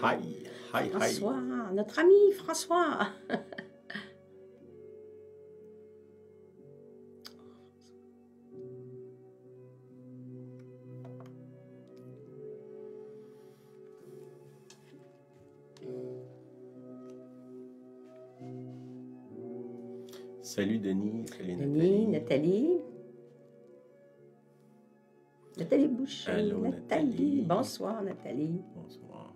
Hi, hi, hi. François, notre ami François. Salut Denis, salut Denis, Nathalie. Nathalie. Nathalie Boucher. Allô, Nathalie. Bonsoir, Nathalie. Bonsoir.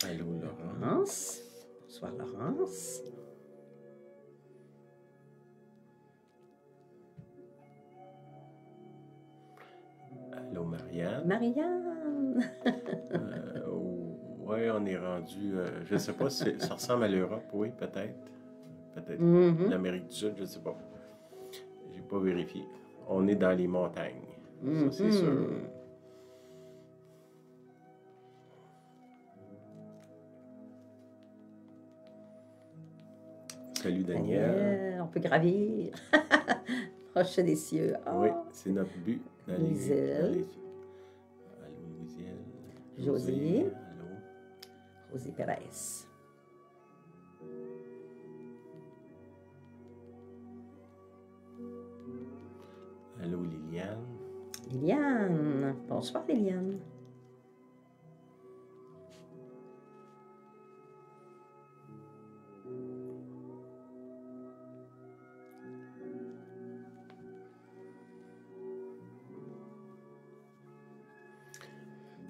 Allô, Laurence. Laurence. Bonsoir, Laurence. Allô, Marianne. Marianne. Ouais, on est rendu, je ne sais pas si ça ressemble à l'Europe, oui, peut-être. Peut-être l'Amérique du Sud, je ne sais pas. J'ai pas vérifié. On est dans les montagnes, ça c'est sûr. Salut Daniel. On peut gravir. Proche des cieux. Oh. Oui, c'est notre but d'aller. Louisiel. Allô, Louisiel. José. Allô. José Pérez. Allô, Liliane. Liliane. Bonsoir, Liliane.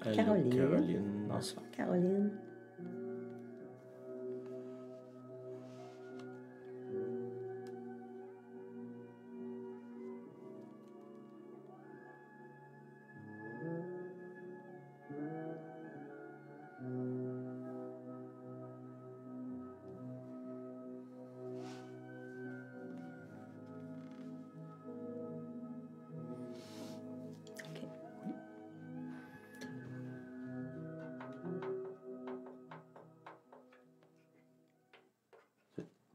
Allô, Caroline. Bonsoir, Caroline.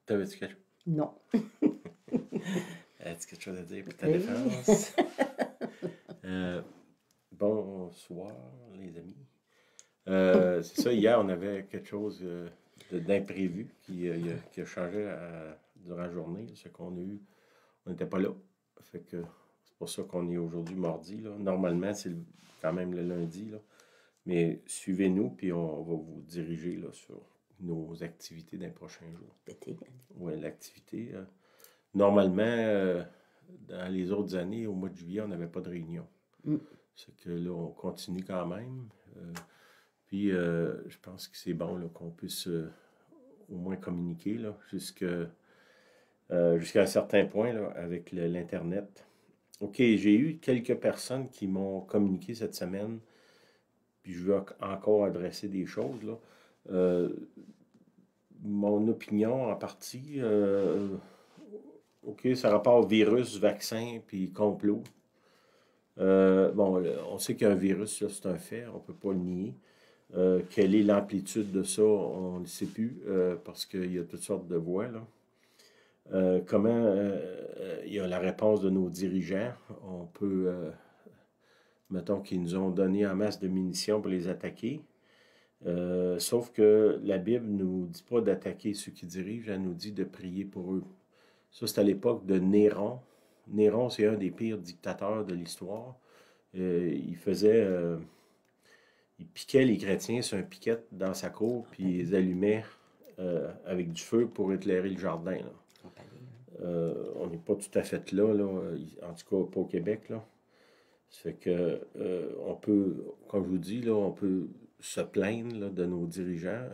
T'avais-tu quelque chose? Non. As-tu quelque chose à dire pour ta défense? Bonsoir, les amis. C'est ça, hier, on avait quelque chose d'imprévu qui a changé durant la journée. Ce qu'on a eu, on n'était pas là. Fait que c'est pour ça qu'on est aujourd'hui mardi, là. Normalement, c'est quand même le lundi, là. Mais suivez-nous, puis on va vous diriger là, sur nos activités d'un prochain jour. Oui, l'activité. Normalement, dans les autres années, au mois de juillet, on n'avait pas de réunion. C'est que là, on continue quand même. Puis, je pense que c'est bon là, qu'on puisse au moins communiquer là, jusqu'à un certain point là, avec l'Internet. OK, j'ai eu quelques personnes qui m'ont communiqué cette semaine, puis je veux encore adresser des choses, là. Mon opinion en partie, OK, ça rapporte virus, vaccin, puis complot. Bon, on sait qu'un virus, là, c'est un fait, on ne peut pas le nier. Quelle est l'amplitude de ça, on ne sait plus, parce qu'il y a toutes sortes de voix, là. Comment il y a la réponse de nos dirigeants. On peut, mettons qu'ils nous ont donné en masse de munitions pour les attaquer. Sauf que la Bible ne nous dit pas d'attaquer ceux qui dirigent, elle nous dit de prier pour eux. Ça, c'est à l'époque de Néron. Néron, c'est un des pires dictateurs de l'histoire. Il piquait les chrétiens sur un piquet dans sa cour, puis il les allumait avec du feu pour éclairer le jardin, là. On n'est pas tout à fait là, en tout cas pas au Québec, là. Ça fait que on peut, comme je vous dis, là, on peut se plaindre là, de nos dirigeants.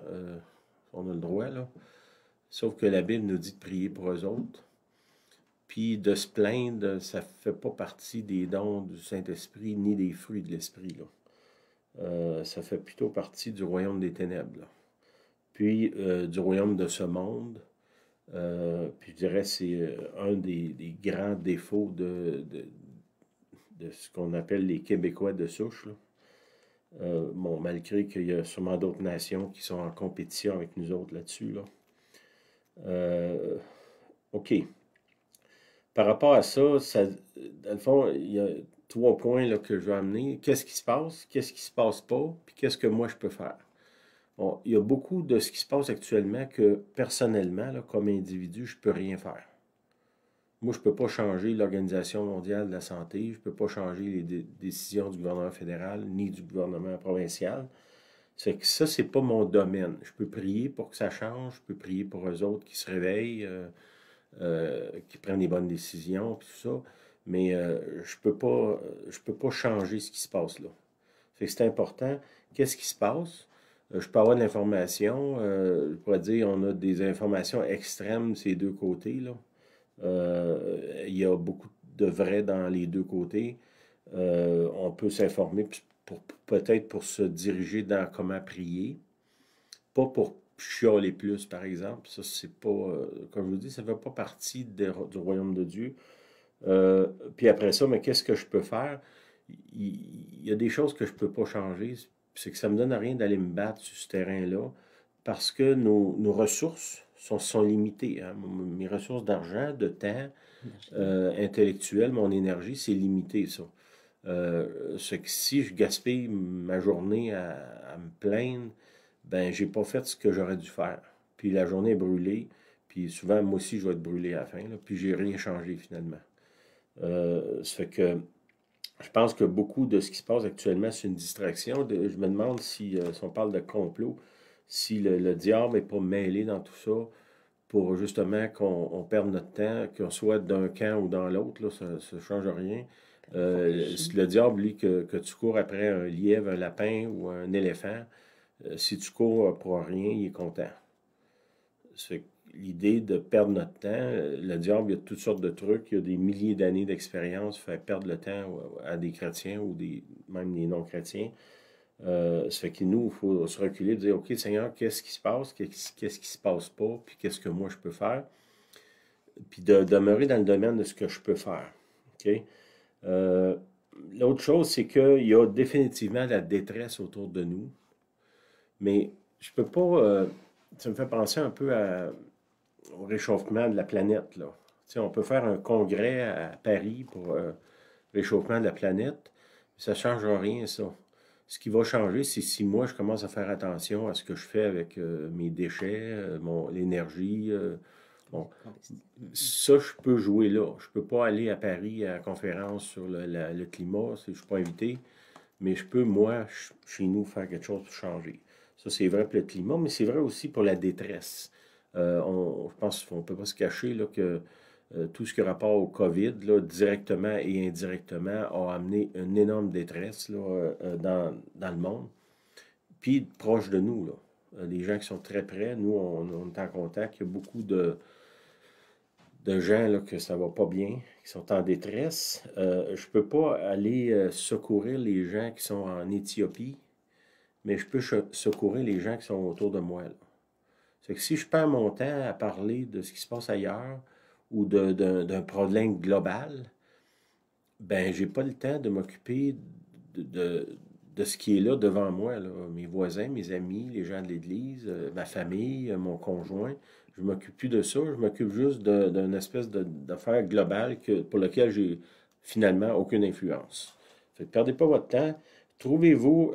On a le droit, là. Sauf que la Bible nous dit de prier pour eux autres. Puis de se plaindre, ça ne fait pas partie des dons du Saint-Esprit ni des fruits de l'Esprit, là. Ça fait plutôt partie du royaume des ténèbres, là. Puis du royaume de ce monde. Puis je dirais que c'est un des grands défauts de ce qu'on appelle les Québécois de souche, là. Bon, malgré qu'il y a sûrement d'autres nations qui sont en compétition avec nous autres là-dessus, là. OK. Par rapport à ça, dans le fond, il y a 3 points là, que je vais amener. Qu'est-ce qui se passe? Qu'est-ce qui se passe pas? Puis qu'est-ce que moi je peux faire? Bon, il y a beaucoup de ce qui se passe actuellement que personnellement, là, comme individu, je ne peux rien faire. Moi, je ne peux pas changer l'Organisation mondiale de la santé, je ne peux pas changer les décisions du gouvernement fédéral ni du gouvernement provincial. C'est que ça, c'est pas mon domaine. Je peux prier pour que ça change, je peux prier pour eux autres qui se réveillent, qui prennent les bonnes décisions, puis tout ça, mais je peux pas changer ce qui se passe là. Fait que c'est important. Qu'est-ce qui se passe? Je peux avoir de l'information, je pourrais dire, on a des informations extrêmes ces deux côtés, là. Il y a beaucoup de vrai dans les deux côtés. On peut s'informer peut-être pour se diriger dans comment prier, pas pour chialer plus, par exemple. Ça, c'est pas, comme je vous dis, ça ne fait pas partie du royaume de Dieu. Puis après ça, mais qu'est-ce que je peux faire? Il y a des choses que je ne peux pas changer. C'est que ça ne me donne rien d'aller me battre sur ce terrain-là parce que nos ressources sont limitées. Hein. Mes ressources d'argent, de temps, intellectuel, mon énergie, c'est limité, ça. C'est que si je gaspille ma journée à me plaindre, ben j'ai pas fait ce que j'aurais dû faire. Puis la journée est brûlée, puis souvent, moi aussi, je vais être brûlé à la fin, là, puis j'ai rien changé finalement. Ça fait que je pense que beaucoup de ce qui se passe actuellement, c'est une distraction. Je me demande si on parle de complot, si le diable n'est pas mêlé dans tout ça pour justement qu'on perde notre temps, qu'on soit d'un camp ou dans l'autre, là, ça ne change rien. Si le diable, lui, que tu cours après un lièvre, un lapin ou un éléphant, si tu cours pour rien, il est content. C'est l'idée de perdre notre temps. Le diable, il y a toutes sortes de trucs. Il y a des milliers d'années d'expérience faire perdre le temps à des chrétiens ou même des non-chrétiens. Ça fait que nous, il faut se reculer et dire, OK, Seigneur, qu'est-ce qui se passe? Qu'est-ce qui se passe pas? Puis qu'est-ce que moi je peux faire? Puis de demeurer dans le domaine de ce que je peux faire. OK? L'autre chose, c'est qu'il y a définitivement la détresse autour de nous. Mais je peux pas... ça me fait penser un peu au réchauffement de la planète, là. Tu sais, on peut faire un congrès à Paris pour réchauffement de la planète, mais ça ne changera rien, ça. Ce qui va changer, c'est si moi, je commence à faire attention à ce que je fais avec mes déchets, l'énergie. Bon, ça, je peux jouer là. Je peux pas aller à Paris à la conférence sur le climat, je ne suis pas invité, mais je peux, moi, chez nous, faire quelque chose pour changer. Ça, c'est vrai pour le climat, mais c'est vrai aussi pour la détresse. Je pense qu'on ne peut pas se cacher là, que tout ce qui a rapport au COVID, là, directement et indirectement, a amené une énorme détresse là, dans le monde. Puis proche de nous, là. Les gens qui sont très près, nous, on est en contact. Il y a beaucoup de gens là, que ça va pas bien, qui sont en détresse. Je peux pas aller secourir les gens qui sont en Éthiopie, mais je peux secourir les gens qui sont autour de moi. Là. C'est que si je perds mon temps à parler de ce qui se passe ailleurs ou d'un problème global, ben j'ai pas le temps de m'occuper de ce qui est là devant moi, là. Mes voisins, mes amis, les gens de l'Église, ma famille, mon conjoint. Je m'occupe plus de ça, je m'occupe juste d'une espèce d'affaire globale pour laquelle j'ai finalement aucune influence. Fait que perdez pas votre temps. Trouvez-vous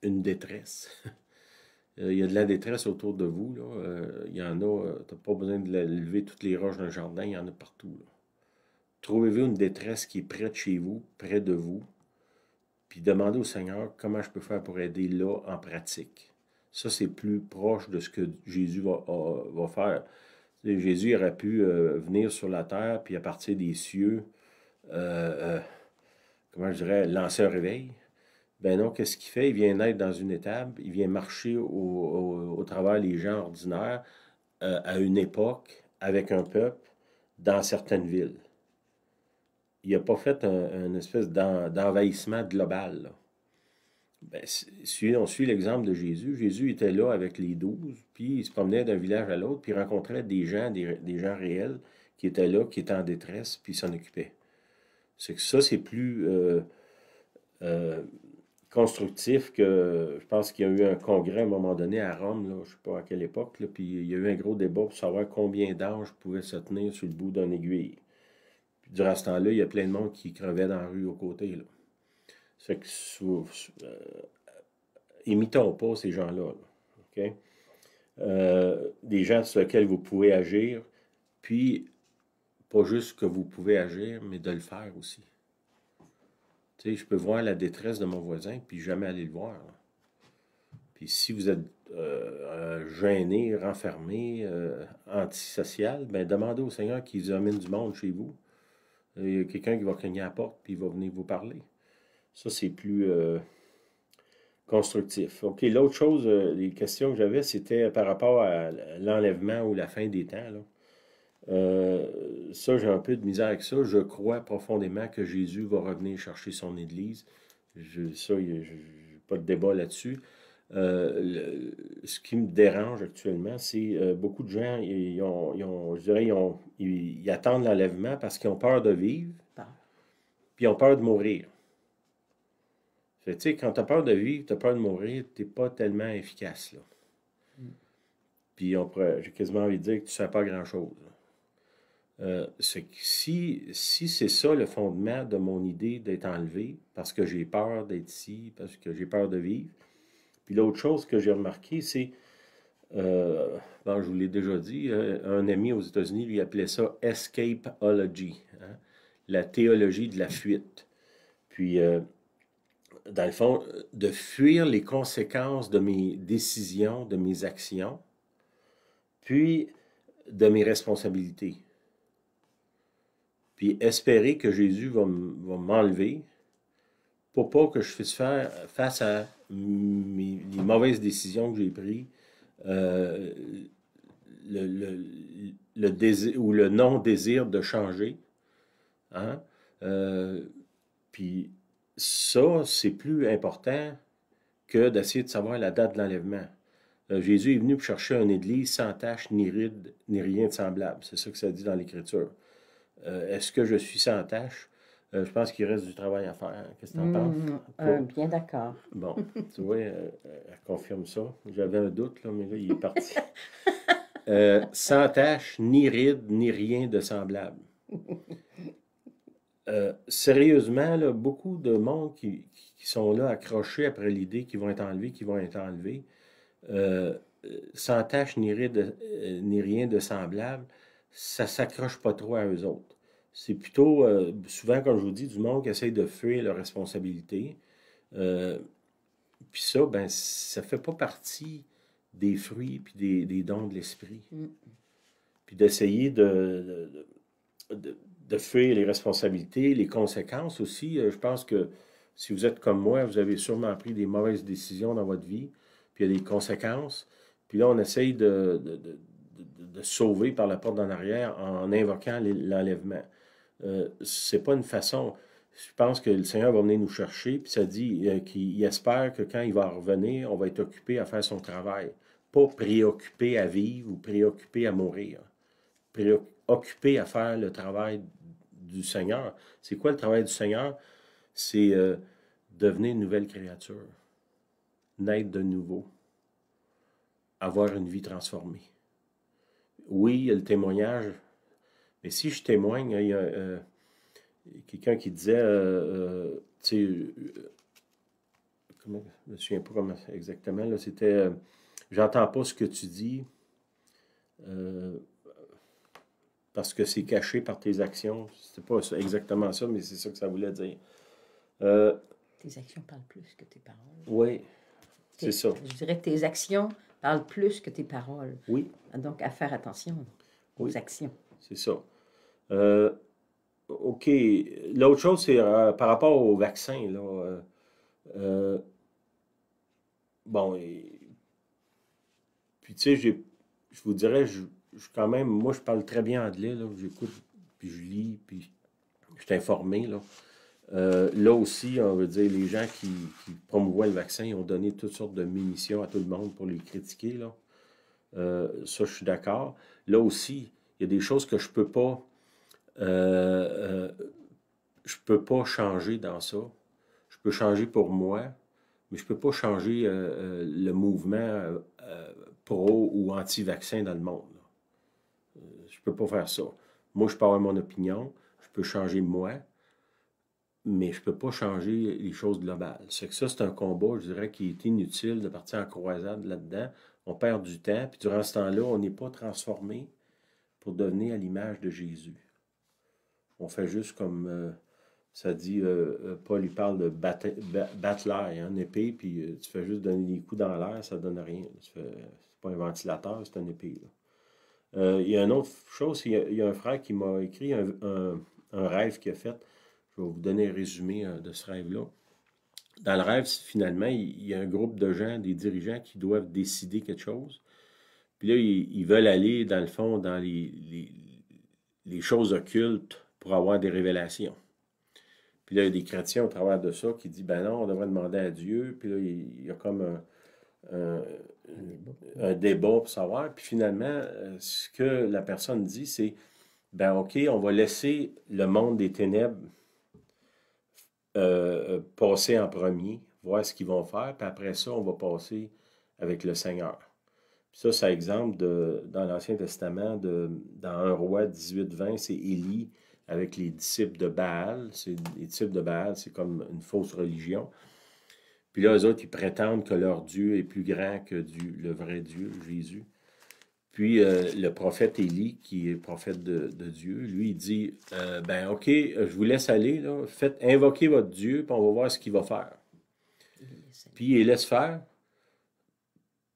une détresse. Il y a de la détresse autour de vous. Là. Il y en a, tu n'as pas besoin de lever toutes les roches d'un jardin, il y en a partout. Là. Trouvez-vous une détresse qui est près de chez vous, près de vous, puis demandez au Seigneur comment je peux faire pour aider là en pratique. Ça, c'est plus proche de ce que Jésus va faire. Jésus aurait pu venir sur la terre, puis à partir des cieux, comment je dirais, lancer un réveil. Ben non, qu'est-ce qu'il fait? Il vient naître dans une étable, il vient marcher au travers des gens ordinaires à une époque, avec un peuple, dans certaines villes. Il n'a pas fait un espèce d'envahissement global. Là. Ben, si on suit l'exemple de Jésus, Jésus était là avec les 12, puis il se promenait d'un village à l'autre, puis il rencontrait des gens réels qui étaient là, qui étaient en détresse, puis il s'en occupait. C'est que ça, c'est plus constructif que je pense qu'il y a eu un congrès à un moment donné à Rome, là, je ne sais pas à quelle époque, là, puis il y a eu un gros débat pour savoir combien d'anges pouvaient se tenir sur le bout d'une aiguille. Puis durant ce temps-là, il y a plein de monde qui crevait dans la rue aux côtés, là. Ça fait que imitons pas ces gens-là, là, OK? Des gens sur lesquels vous pouvez agir, puis pas juste que vous pouvez agir, mais de le faire aussi. Tu sais, je peux voir la détresse de mon voisin, puis jamais aller le voir, là. Puis si vous êtes gêné, renfermé, antisocial, ben demandez au Seigneur qu'il vous amène du monde chez vous. Il y a quelqu'un qui va cogner à la porte, puis il va venir vous parler. Ça, c'est plus constructif. OK, l'autre chose, les questions que j'avais, c'était par rapport à l'enlèvement ou la fin des temps, là. Ça, j'ai un peu de misère avec ça. Je crois profondément que Jésus va revenir chercher son Église. Ça, je n'ai pas de débat là-dessus. Ce qui me dérange actuellement, c'est beaucoup de gens, je dirais, ils attendent l'enlèvement parce qu'ils ont peur de vivre, puis ils ont peur de mourir. Fait, tu sais, quand tu as peur de vivre, tu as peur de mourir, tu n'es pas tellement efficace, là. Puis j'ai quasiment envie de dire que tu ne sais pas grand-chose, c'est que si c'est ça le fondement de mon idée d'être enlevé, parce que j'ai peur d'être ici, parce que j'ai peur de vivre. Puis l'autre chose que j'ai remarqué, c'est, je vous l'ai déjà dit, un ami aux États-Unis lui appelait ça escapeology, hein, la théologie de la fuite. Puis, dans le fond, de fuir les conséquences de mes décisions, de mes actions, puis de mes responsabilités. Puis espérer que Jésus va m'enlever pour pas que je puisse faire face à les mauvaises décisions que j'ai prises, le désir ou le non-désir de changer. Hein? Puis ça, c'est plus important que d'essayer de savoir la date de l'enlèvement. Jésus est venu pour chercher une église sans tache, ni ride, ni rien de semblable. C'est ça que ça dit dans l'Écriture. Est-ce que je suis sans tâche? Je pense qu'il reste du travail à faire. Qu'est-ce que tu en penses? Bien d'accord. Bon, tu vois, elle confirme ça. J'avais un doute, là, mais là, il est parti. Sans tâche, ni ride, ni rien de semblable. Sérieusement, là, beaucoup de monde qui sont là accrochés après l'idée qu'ils vont être enlevés, sans tâche, ni ride, ni rien de semblable, ça ne s'accroche pas trop à eux autres. C'est plutôt, souvent, comme je vous dis, du monde qui essaye de fuir leurs responsabilités. Puis ça, ben, ça fait pas partie des fruits puis des dons de l'esprit. Puis d'essayer de fuir les responsabilités, les conséquences aussi. Je pense que si vous êtes comme moi, vous avez sûrement pris des mauvaises décisions dans votre vie, puis il y a des conséquences. Puis là, on essaye de sauver par la porte d'en arrière en invoquant l'enlèvement. C'est pas une façon. Je pense que le Seigneur va venir nous chercher, puis ça dit qu'il espère que quand il va revenir, on va être occupé à faire son travail. Pas préoccupé à vivre ou préoccupé à mourir. Préoccupé à faire le travail du Seigneur. C'est quoi le travail du Seigneur? C'est devenir une nouvelle créature. Naître de nouveau. Avoir une vie transformée. Oui, il y a le témoignage, mais si je témoigne, il y a quelqu'un qui disait, tu sais, je ne me souviens pas comment exactement, là, c'était, j'entends pas ce que tu dis parce que c'est caché par tes actions. C'était pas exactement ça, mais c'est ça que ça voulait dire. Tes actions parlent plus que tes paroles. Oui, c'est ça. Je dirais que tes actions parlent plus que tes paroles. Oui. Donc, à faire attention aux actions. C'est ça. OK. L'autre chose, c'est par rapport au vaccin, là. Puis tu sais, je vous dirais, je quand même, moi, je parle très bien anglais, là. J'écoute, puis je lis, puis je suis informé, là. Là aussi, on veut dire, les gens qui promouvaient le vaccin, ils ont donné toutes sortes de munitions à tout le monde pour les critiquer, là. Ça, je suis d'accord. Là aussi, il y a des choses que je peux pas changer dans ça. Je peux changer pour moi, mais je peux pas changer le mouvement pro ou anti-vaccin dans le monde, là. Je peux pas faire ça. Moi, je peux avoir mon opinion, Je peux changer moi, mais je ne peux pas changer les choses globales. C'est que ça, c'est un combat, je dirais, qui est inutile de partir en croisade là-dedans. On perd du temps, puis durant ce temps-là, on n'est pas transformé pour devenir à l'image de Jésus. On fait juste comme ça dit, Paul, il parle de battre l'air, hein, une épée, puis tu fais juste donner des coups dans l'air, ça ne donne rien. C'est pas un ventilateur, c'est une épée. Il y a une autre chose, il y a un frère qui m'a écrit un rêve qu'il a fait. Je vais vous donner un résumé de ce rêve-là. Dans le rêve, finalement, il y a un groupe de gens, des dirigeants qui doivent décider quelque chose. Puis là, ils veulent aller, dans le fond, dans les choses occultes pour avoir des révélations. Puis là, il y a des chrétiens au travers de ça qui disent, ben non, on devrait demander à Dieu. Puis là, il y a comme un débat pour savoir. Puis finalement, ce que la personne dit, c'est, ben OK, on va laisser le monde des ténèbres passer en premier, voir ce qu'ils vont faire, puis après ça, on va passer avec le Seigneur. Puis ça, c'est exemple dans l'Ancien Testament, dans 1 Roi 18-20, c'est Élie avec les disciples de Baal. Les disciples de Baal, c'est comme une fausse religion. Puis là, eux autres, ils prétendent que leur Dieu est plus grand que le vrai Dieu, Jésus. Puis le prophète Élie, qui est prophète de Dieu, lui, il dit, ben OK, je vous laisse aller, là, invoquez votre Dieu, puis on va voir ce qu'il va faire. Puis il laisse faire.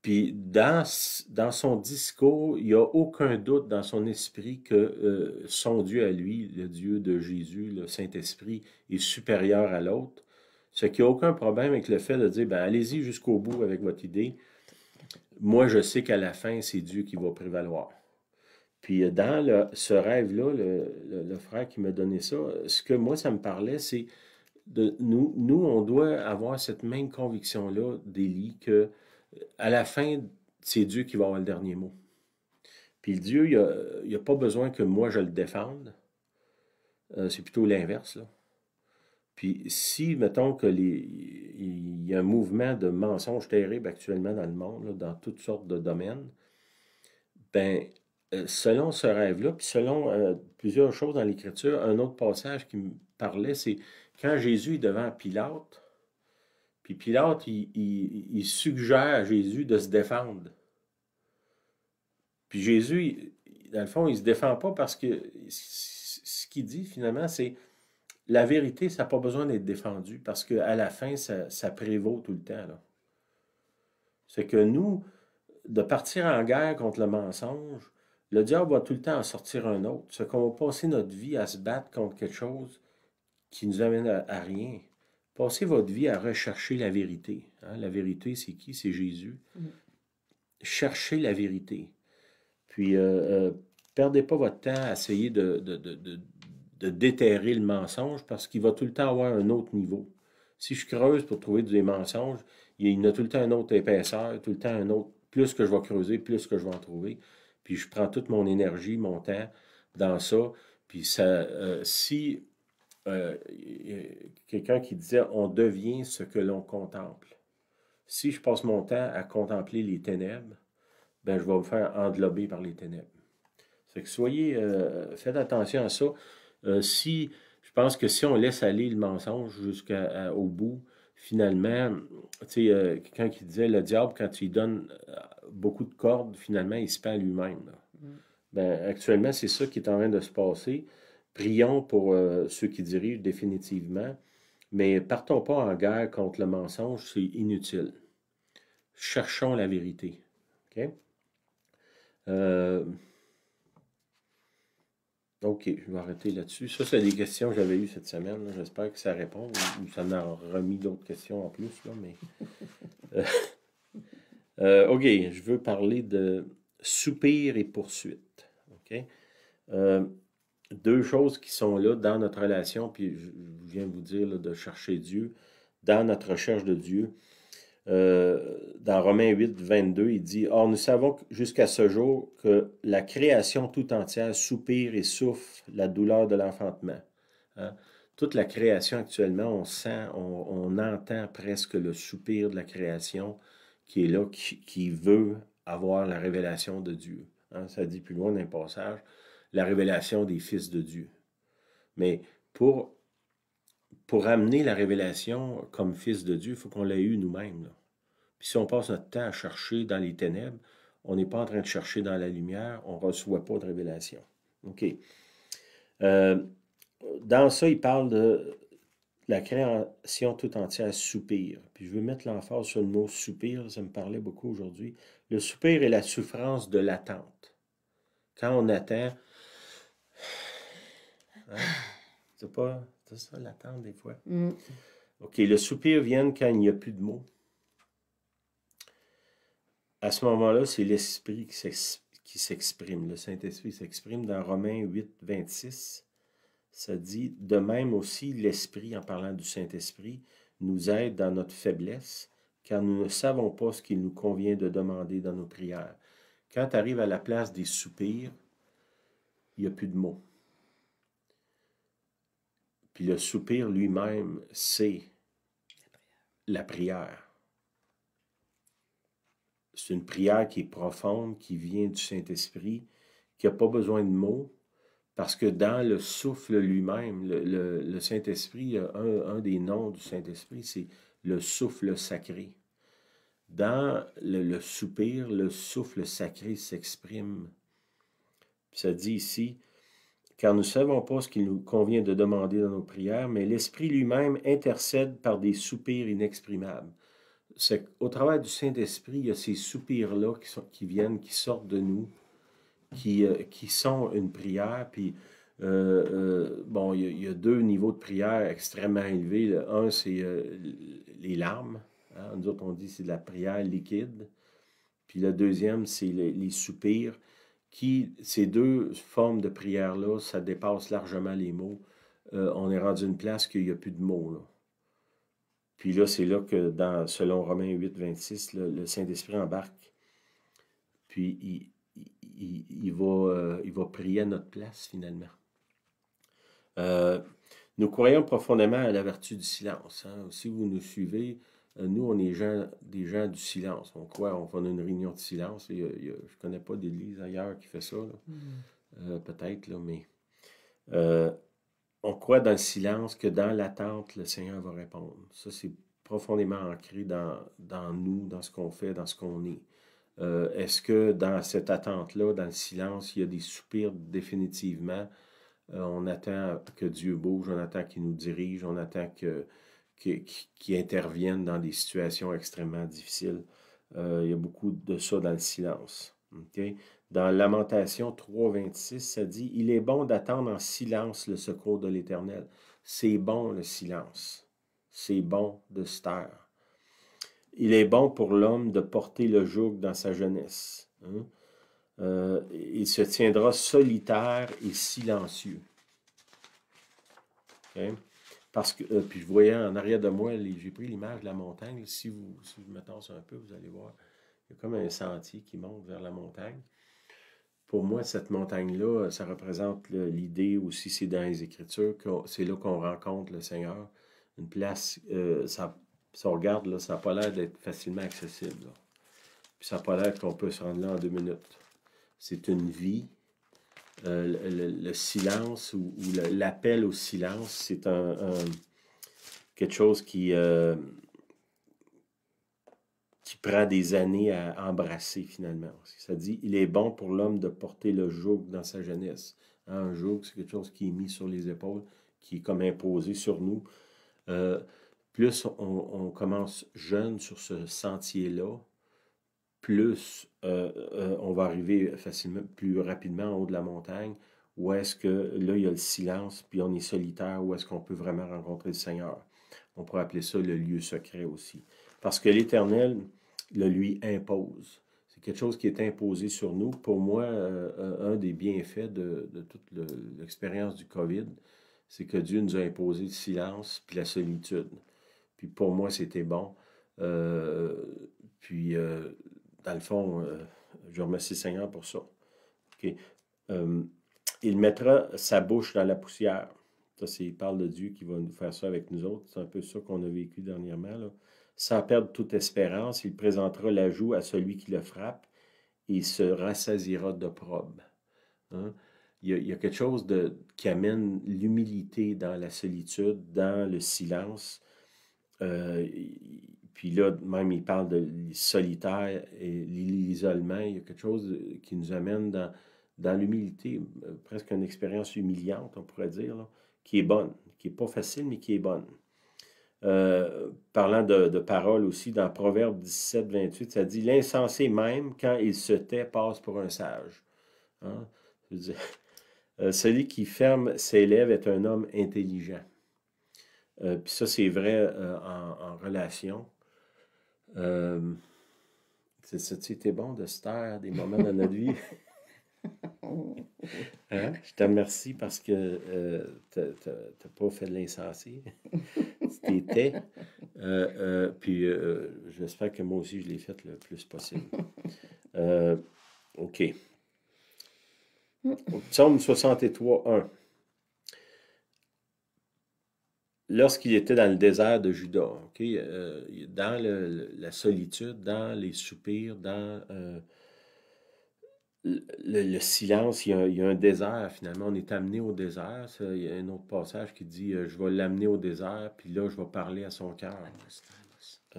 Puis dans son discours, il n'y a aucun doute dans son esprit que son Dieu à lui, le Dieu de Jésus, le Saint-Esprit, est supérieur à l'autre. Ce qui n'a aucun problème avec le fait de dire, ben allez-y jusqu'au bout avec votre idée. Moi, je sais qu'à la fin, c'est Dieu qui va prévaloir. Puis dans ce rêve-là, le frère qui m'a donné ça, ce que moi, ça me parlait, c'est de nous, on doit avoir cette même conviction-là d'Élie que à la fin, c'est Dieu qui va avoir le dernier mot. Puis Dieu, il n'y a pas besoin que moi je le défende. C'est plutôt l'inverse, là. Puis si, mettons il y a un mouvement de mensonges terribles actuellement dans le monde, là, dans toutes sortes de domaines, ben selon ce rêve-là, puis selon plusieurs choses dans l'Écriture, un autre passage qui me parlait, c'est quand Jésus est devant Pilate, puis Pilate, il suggère à Jésus de se défendre. Puis Jésus, dans le fond, il ne se défend pas parce que ce qu'il dit finalement, c'est la vérité, ça n'a pas besoin d'être défendu parce qu'à la fin, ça prévaut tout le temps, là. C'est que nous, de partir en guerre contre le mensonge, le diable va tout le temps en sortir un autre. C'est qu'on va passer notre vie à se battre contre quelque chose qui nous amène à rien. Passez votre vie à rechercher la vérité. Hein? La vérité, c'est qui? C'est Jésus. Cherchez la vérité. Puis, perdez pas votre temps à essayer de déterrer le mensonge parce qu'il va tout le temps avoir un autre niveau. Si je creuse pour trouver des mensonges, il y a tout le temps une autre épaisseur, tout le temps un autre. Plus que je vais creuser, plus que je vais en trouver. Puis je prends toute mon énergie, mon temps dans ça. Puis ça, si quelqu'un qui disait on devient ce que l'on contemple. Si je passe mon temps à contempler les ténèbres, ben je vais me faire englober par les ténèbres. C'est que faites attention à ça. Je pense que si on laisse aller le mensonge jusqu'au bout, finalement, tu sais, quelqu'un qui disait le diable, quand tu lui donnes beaucoup de cordes, finalement, il se pend lui-même. Ben, actuellement, c'est ça qui est en train de se passer. Prions pour ceux qui dirigent définitivement, mais partons pas en guerre contre le mensonge, c'est inutile. Cherchons la vérité. OK? OK, je vais arrêter là-dessus. Ça, c'est des questions que j'avais eues cette semaine. J'espère que ça répond. Ou ça en a remis d'autres questions en plus. Là, mais... OK, je veux parler de soupir et poursuite. OK? Deux choses qui sont là dans notre relation, puis je viens de vous dire là, de chercher Dieu, dans notre recherche de Dieu. Dans Romains 8, 22, il dit « Or, nous savons jusqu'à ce jour que la création tout entière soupire et souffre la douleur de l'enfantement. Hein? Toute la création actuellement, on sent, on entend presque le soupir de la création qui est là, qui veut avoir la révélation de Dieu. Hein? Ça dit plus loin dans le passage, la révélation des fils de Dieu. Mais pour, pour amener la révélation comme fils de Dieu, il faut qu'on l'ait eu nous-mêmes, là. Puis si on passe notre temps à chercher dans les ténèbres, on n'est pas en train de chercher dans la lumière, on ne reçoit pas de révélation. OK. Euh, Dans ça, il parle de la création tout entière soupir. Puis je veux mettre l'emphase sur le mot soupir, ça me parlait beaucoup aujourd'hui. Le soupir est la souffrance de l'attente. Quand on attend, hein, c'est ça l'attente des fois. Mm. OK, le soupir vient quand il n'y a plus de mots. À ce moment-là, c'est l'Esprit qui s'exprime. Le Saint-Esprit s'exprime dans Romains 8, 26. Ça dit, de même aussi, l'Esprit, en parlant du Saint-Esprit, nous aide dans notre faiblesse, car nous ne savons pas ce qu'il nous convient de demander dans nos prières. Quand tu arrives à la place des soupirs, il n'y a plus de mots. Puis le soupir lui-même, c'est la prière. C'est une prière qui est profonde, qui vient du Saint-Esprit, qui n'a pas besoin de mots, parce que dans le souffle lui-même, le Saint-Esprit, un des noms du Saint-Esprit, c'est le souffle sacré. Dans le soupir, le souffle sacré s'exprime. Ça dit ici, car nous ne savons pas ce qu'il nous convient de demander dans nos prières, mais l'Esprit lui-même intercède par des soupirs inexprimables. C'est au travers du Saint-Esprit, il y a ces soupirs-là qui viennent, qui sortent de nous, qui sont une prière. Puis, bon, il y a deux niveaux de prière extrêmement élevés. Un, c'est les larmes. Hein? Nous autres, on dit que c'est de la prière liquide. Puis le deuxième, c'est les soupirs. Ces deux formes de prière-là, ça dépasse largement les mots. On est rendu à une place qu'il n'y a plus de mots, là. Puis là, c'est là que, selon Romains 8, 26, le Saint-Esprit embarque. Puis il va prier à notre place, finalement. Nous croyons profondément à la vertu du silence. Hein. Si vous nous suivez, nous, on est des gens du silence. On croit, on fait une réunion de silence. Je ne connais pas d'église ailleurs qui fait ça, là. Peut-être, là, mais on croit dans le silence que dans l'attente, le Seigneur va répondre. Ça, c'est profondément ancré dans nous, dans ce qu'on fait, dans ce qu'on est. Est-ce que dans cette attente-là, dans le silence, il y a des soupirs définitivement? On attend que Dieu bouge, on attend qu'il nous dirige, on attend qu'il intervienne dans des situations extrêmement difficiles. Il y a beaucoup de ça dans le silence. Okay? Dans Lamentation 3, 26, ça dit « Il est bon d'attendre en silence le secours de l'Éternel. » C'est bon le silence. C'est bon de se taire. Il est bon pour l'homme de porter le joug dans sa jeunesse. Hein? Il se tiendra solitaire et silencieux. Okay? Parce que, puis je voyais en arrière de moi, j'ai pris l'image de la montagne. Si je me tasse un peu, vous allez voir. Il y a comme un sentier qui monte vers la montagne. Pour moi, cette montagne-là, ça représente l'idée aussi, c'est dans les Écritures, c'est là qu'on rencontre le Seigneur. Une place, si on regarde, là, ça n'a pas l'air d'être facilement accessible, là. Puis ça n'a pas l'air qu'on peut se rendre là en 2 minutes. C'est une vie. Le silence ou l'appel au silence, c'est quelque chose qui prend des années à embrasser finalement. Ça dit, il est bon pour l'homme de porter le joug dans sa jeunesse. Hein, un joug, c'est quelque chose qui est mis sur les épaules, qui est comme imposé sur nous. Plus on commence jeune sur ce sentier-là, plus on va arriver facilement, plus rapidement en haut de la montagne, où est-ce que là, il y a le silence, puis on est solitaire, où est-ce qu'on peut vraiment rencontrer le Seigneur. On pourrait appeler ça le lieu secret aussi. Parce que l'Éternel le lui impose. C'est quelque chose qui est imposé sur nous. Pour moi, un des bienfaits de toute l'expérience du COVID, c'est que Dieu nous a imposé le silence puis la solitude. Puis pour moi, c'était bon. Puis dans le fond, je remercie le Seigneur pour ça. Okay. Il mettra sa bouche dans la poussière. Ça, il parle de Dieu qui va nous faire ça avec nous autres. C'est un peu ça qu'on a vécu dernièrement, là. Sans perdre toute espérance, il présentera la joue à celui qui le frappe et il se rassasiera d'opprobre. Hein? il y a quelque chose qui amène l'humilité dans la solitude, dans le silence. Euh, Puis là, même, il parle de solitaire et l'isolement. Il y a quelque chose qui nous amène dans l'humilité, presque une expérience humiliante, on pourrait dire, là, qui est bonne, qui n'est pas facile, mais qui est bonne. Parlant de paroles aussi, dans Proverbe 17, 28, ça dit: l'insensé même, quand il se tait, passe pour un sage. Hein? Je veux dire, celui qui ferme ses lèvres est un homme intelligent. Puis ça, c'est vrai en relation. C'était bon de se taire des moments de notre vie. Hein? Je te remercie parce que t'as pas fait de l'insensé. Tu t'étais. Puis j'espère que moi aussi, je l'ai fait le plus possible. OK. Psaume 63, 1. Lorsqu'il était dans le désert de Juda, OK, dans la solitude, dans les soupirs, dans le silence, il y a un désert finalement. On est amené au désert. Il y a un autre passage qui dit je vais l'amener au désert, puis là, je vais parler à son cœur.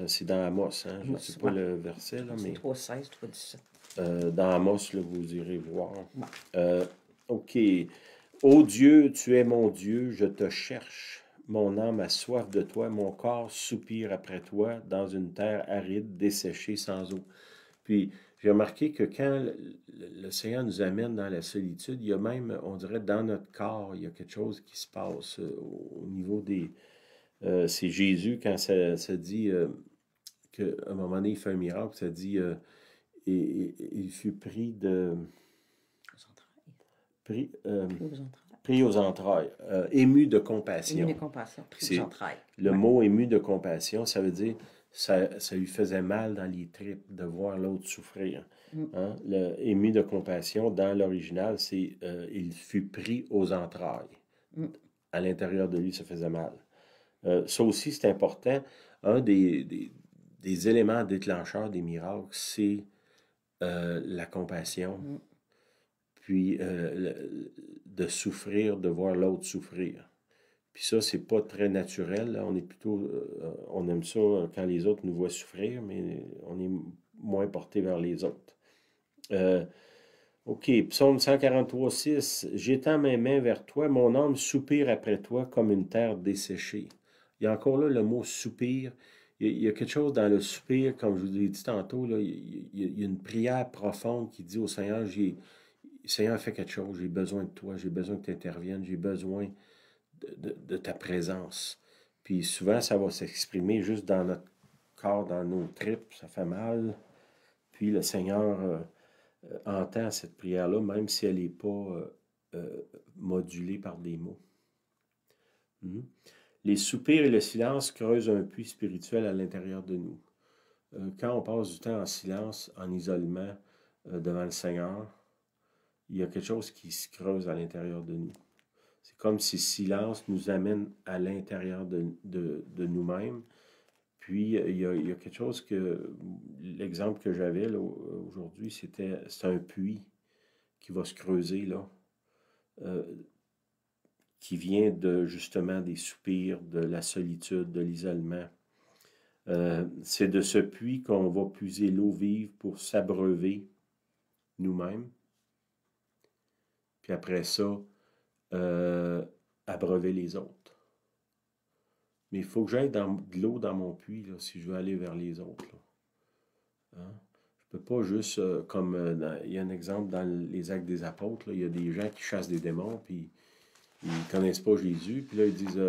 C'est dans Amos, hein? Je ne sais pas le verset, là, mais. 3,16, 3,17. Dans Amos, là, vous irez voir. OK. Ô Dieu, tu es mon Dieu, je te cherche. Mon âme a soif de toi, mon corps soupire après toi dans une terre aride, desséchée sans eau. Puis, j'ai remarqué que quand le Seigneur nous amène dans la solitude, il y a même, on dirait, dans notre corps, il y a quelque chose qui se passe au niveau des... c'est Jésus, quand ça dit qu'à un moment donné, il fait un miracle, ça dit... et il fut pris de... Pris aux entrailles, ému de compassion. Ému de compassion, pris aux entrailles. Le mot ému de compassion, ça veut dire ça lui faisait mal dans les tripes de voir l'autre souffrir. Hein? Le ému de compassion, dans l'original, c'est il fut pris aux entrailles. À l'intérieur de lui, ça faisait mal. Ça aussi, c'est important. Un des éléments déclencheurs des miracles, c'est la compassion. Puis de souffrir, de voir l'autre souffrir. Puis ça, c'est pas très naturel. Là. On est plutôt, on aime ça quand les autres nous voient souffrir, mais on est moins porté vers les autres. OK, Psaume 143, 6. J'étends mes mains vers toi, mon âme soupire après toi comme une terre desséchée. Il y a encore là le mot soupir. Il y a quelque chose dans le soupir, comme je vous l'ai dit tantôt, là, il y a une prière profonde qui dit au Seigneur, Seigneur, fais quelque chose, j'ai besoin de toi, j'ai besoin que tu interviennes, j'ai besoin de ta présence. Puis souvent, ça va s'exprimer juste dans notre corps, dans nos tripes, ça fait mal. Puis le Seigneur entend cette prière-là, même si elle n'est pas modulée par des mots. Les soupirs et le silence creusent un puits spirituel à l'intérieur de nous. Quand on passe du temps en silence, en isolement devant le Seigneur, il y a quelque chose qui se creuse à l'intérieur de nous. C'est comme si le silence nous amène à l'intérieur de nous-mêmes. Puis, il y a quelque chose que... L'exemple que j'avais là, aujourd'hui, c'est un puits qui va se creuser, là, qui vient justement des soupirs, de la solitude, de l'isolement. C'est de ce puits qu'on va puiser l'eau vive pour s'abreuver nous-mêmes. Puis après ça, abreuver les autres. Mais il faut que j'aille de l'eau dans mon puits là, si je veux aller vers les autres. Hein? Je ne peux pas juste, il y a un exemple dans les Actes des Apôtres, là, il y a des gens qui chassent des démons, puis ils ne connaissent pas Jésus, puis là ils disent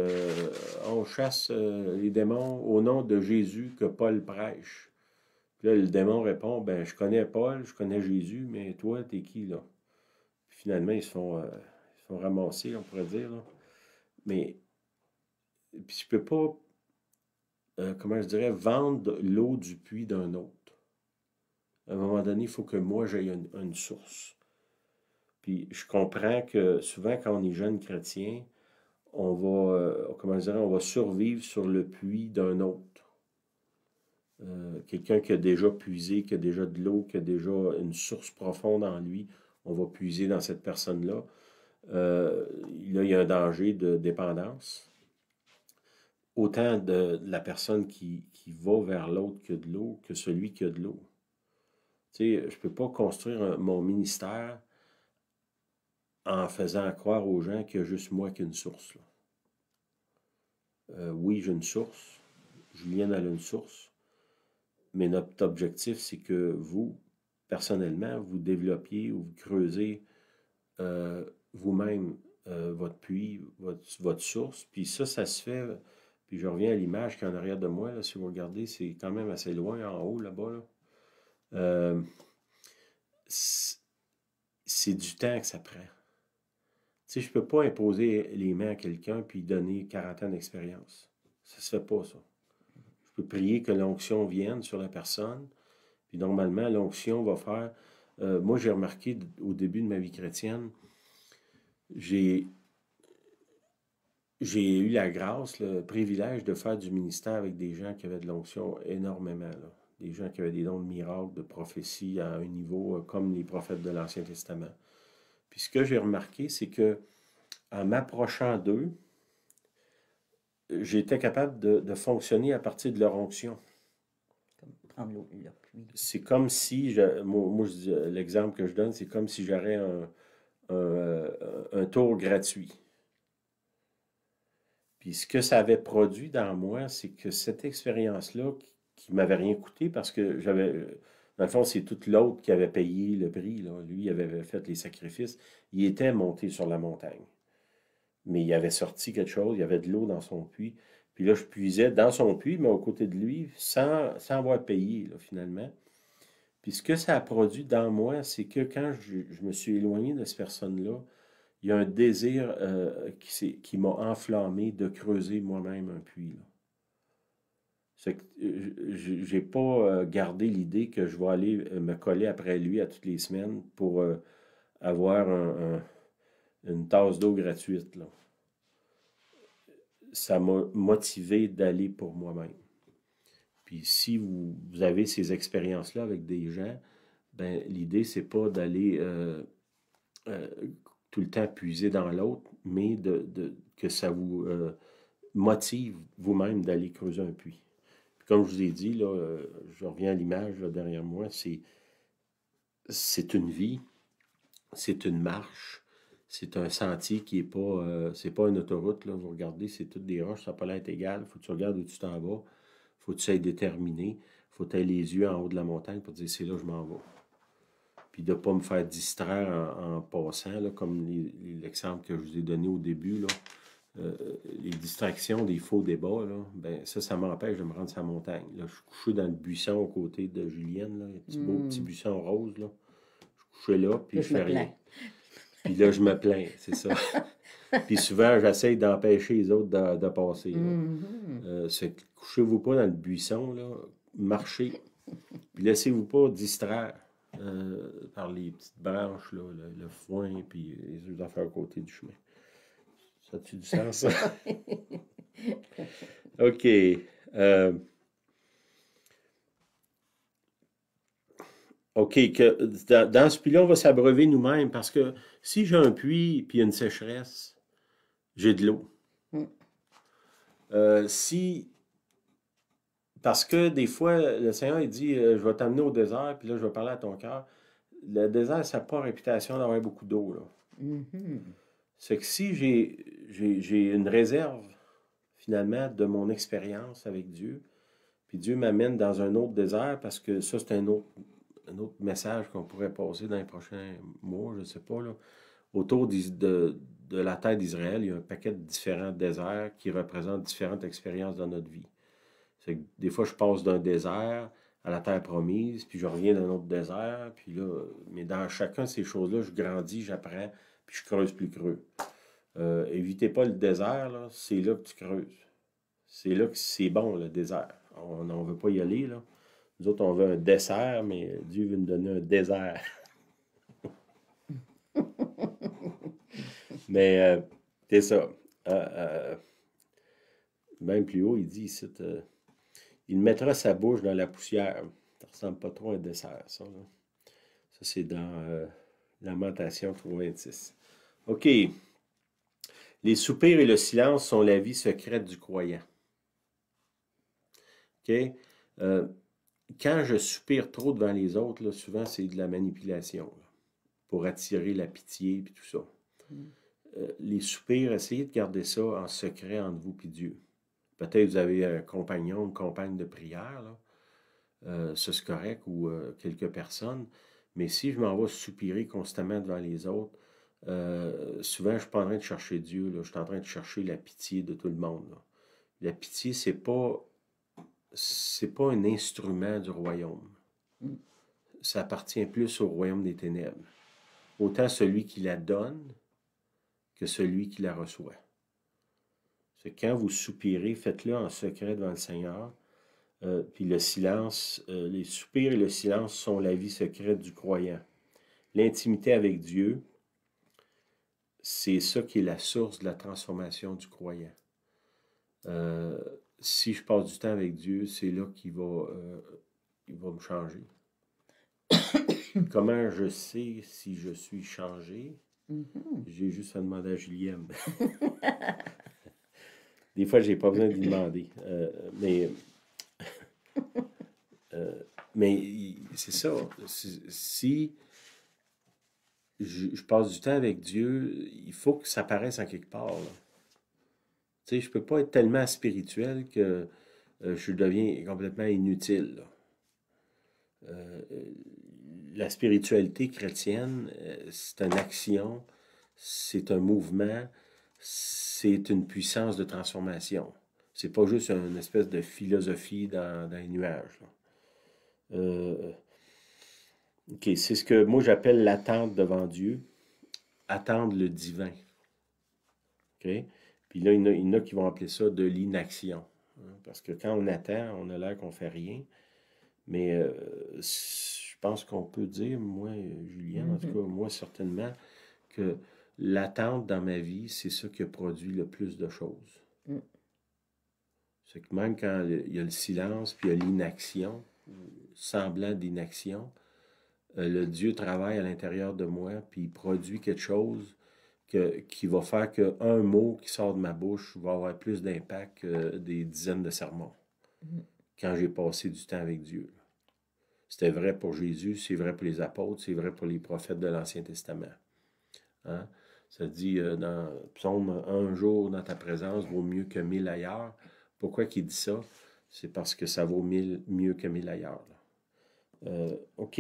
on chasse les démons au nom de Jésus que Paul prêche. Puis là le démon répond ben je connais Paul, je connais Jésus, mais toi, t'es qui là? Puis finalement, ils se font ramasser, on pourrait dire. Là. Mais puis je peux pas, comment je dirais, vendre l'eau du puits d'un autre. À un moment donné, il faut que moi, j'aie une source. Puis je comprends que souvent, quand on est jeune chrétien, on va, comment je dirais, on va survivre sur le puits d'un autre. Quelqu'un qui a déjà puisé, qui a déjà de l'eau, qui a déjà une source profonde en lui, on va puiser dans cette personne-là. là, il y a un danger de dépendance. Autant de la personne qui va vers l'autre que de l'eau, que celui qui a de l'eau. Tu sais, je ne peux pas construire mon ministère en faisant croire aux gens qu'il y a juste moi qui ai une source, là. Oui, j'ai une source. Julienne, elle a une source. Mais notre objectif, c'est que vous, personnellement, vous développiez ou vous creusez vous-même votre puits, votre source. Puis ça se fait. Puis je reviens à l'image qui est en arrière de moi. Là, si vous regardez, c'est quand même assez loin en haut, là-bas. Là. C'est du temps que ça prend. Tu sais, je ne peux pas imposer les mains à quelqu'un puis donner 40 ans d'expérience. Ça ne se fait pas, ça. Je peux prier que l'onction vienne sur la personne. Puis normalement, l'onction va faire... moi, j'ai remarqué au début de ma vie chrétienne, j'ai eu la grâce, le privilège de faire du ministère avec des gens qui avaient de l'onction énormément, là. Des gens qui avaient des dons de miracles, de prophétie à un niveau comme les prophètes de l'Ancien Testament. Puis ce que j'ai remarqué, c'est que en m'approchant d'eux, j'étais capable de fonctionner à partir de leur onction. Comme prendre leur puits. C'est comme si, moi l'exemple que je donne, c'est comme si j'aurais un tour gratuit. Puis ce que ça avait produit dans moi, c'est que cette expérience-là, qui ne m'avait rien coûté, parce que dans le fond, c'est tout l'autre qui avait payé le prix, là. Lui, il avait fait les sacrifices. Il était monté sur la montagne. Mais il avait sorti quelque chose, il y avait de l'eau dans son puits. Puis là, je puisais dans son puits, mais aux côtés de lui, sans avoir payé, là, finalement. Puis ce que ça a produit dans moi, c'est que quand je me suis éloigné de cette personne-là, il y a un désir qui m'a enflammé de creuser moi-même un puits, là. C'est que j'ai pas gardé l'idée que je vais aller me coller après lui à toutes les semaines pour avoir une tasse d'eau gratuite, là. Ça m'a motivé d'aller pour moi-même. Puis si vous avez ces expériences-là avec des gens, ben l'idée, c'est pas d'aller tout le temps puiser dans l'autre, mais que ça vous motive vous-même d'aller creuser un puits. Puis comme je vous ai dit, là, je reviens à l'image là, derrière moi, c'est une vie, c'est une marche, c'est un sentier qui est pas, c'est pas une autoroute, là. Vous regardez, c'est toutes des roches, ça n'a pas l'air égal. Il faut que tu regardes où tu t'en vas. Il faut que tu sois déterminé. Il faut que tu aies les yeux en haut de la montagne pour te dire c'est là que je m'en vais. Puis de ne pas me faire distraire en passant, là, comme l'exemple que je vous ai donné au début, là. Les distractions des faux débats, là, ben ça m'empêche de me rendre sur la montagne. Là, je suis couché dans le buisson aux côtés de Julienne, là, un petit beau petit buisson rose, là. Je suis couché là, puis je fais rien. Puis là, je me plains, c'est ça. Puis souvent, j'essaie d'empêcher les autres de passer. C'est couchez-vous pas dans le buisson, là, marchez. Puis laissez-vous pas distraire par les petites branches, là, le foin, puis les autres affaires à côté du chemin. Ça a-tu du sens, ça? OK. OK, dans ce puits-là, on va s'abreuver nous-mêmes parce que si j'ai un puits puis une sécheresse, j'ai de l'eau. Parce que des fois, le Seigneur, il dit, je vais t'amener au désert, puis là, je vais parler à ton cœur. Le désert, ça n'a pas réputation d'avoir beaucoup d'eau, là. C'est que si j'ai une réserve, finalement, de mon expérience avec Dieu, puis Dieu m'amène dans un autre désert, parce que ça, c'est un autre message qu'on pourrait passer dans les prochains mois, je ne sais pas, là. Autour de la terre d'Israël, il y a un paquet de différents déserts qui représentent différentes expériences dans notre vie. C'est que des fois, je passe d'un désert à la terre promise, puis je reviens d'un autre désert, puis là, mais dans chacun de ces choses-là, je grandis, j'apprends, puis je creuse plus creux. Évitez pas le désert, là, c'est là que tu creuses. C'est là que c'est bon, le désert. On ne veut pas y aller, là. Nous autres, on veut un dessert, mais Dieu veut nous donner un désert. Mais c'est ça. Même plus haut, il dit ici, il mettra sa bouche dans la poussière. Ça ressemble pas trop à un dessert, ça, là. Ça, c'est dans Lamentation 86. OK. Les soupirs et le silence sont la vie secrète du croyant. OK? Euh, Quand je soupire trop devant les autres, là, souvent c'est de la manipulation là, pour attirer la pitié et tout ça. Les soupirs, essayez de garder ça en secret entre vous et Dieu. Peut-être vous avez un compagnon, une compagne de prière, là. Ça c'est correct, ou quelques personnes. Mais si je m'en vais soupirer constamment devant les autres, souvent je ne suis pas en train de chercher Dieu, là, je suis en train de chercher la pitié de tout le monde. Là. La pitié, c'est pas un instrument du royaume. Ça appartient plus au royaume des ténèbres. Autant celui qui la donne que celui qui la reçoit. C'est quand vous soupirez, faites-le en secret devant le Seigneur. Puis le silence, les soupirs et le silence sont la vie secrète du croyant. L'intimité avec Dieu, c'est ça qui est la source de la transformation du croyant. Si je passe du temps avec Dieu, c'est là il va me changer. Comment je sais si je suis changé? J'ai juste à demander à Julienne. Des fois, j'ai pas besoin de lui demander. Mais c'est ça. Si je passe du temps avec Dieu, il faut que ça paraisse en quelque part. Là. Tu sais, je peux pas être tellement spirituel que je deviens complètement inutile. Là. La spiritualité chrétienne, c'est une action, c'est un mouvement, c'est une puissance de transformation. C'est pas juste une espèce de philosophie dans les nuages. OK, c'est ce que moi j'appelle l'attente devant Dieu, attendre le divin. OK? Puis là, il y en a qui vont appeler ça de l'inaction. Parce que quand on attend, on a l'air qu'on fait rien. Mais je pense qu'on peut dire, moi, Julien, en tout cas, moi, certainement, que l'attente dans ma vie, c'est ça qui a produit le plus de choses. C'est que même quand il y a le silence, puis il y a l'inaction, semblant d'inaction, le Dieu travaille à l'intérieur de moi, puis il produit quelque chose qui va faire qu'un mot qui sort de ma bouche va avoir plus d'impact que des dizaines de sermons. Quand j'ai passé du temps avec Dieu. C'était vrai pour Jésus, c'est vrai pour les apôtres, c'est vrai pour les prophètes de l'Ancien Testament. Hein? Ça dit dans Psaume, un jour dans ta présence vaut mieux que 1000 ailleurs. Pourquoi qu'il dit ça? C'est parce que ça vaut mieux que 1000 ailleurs. OK.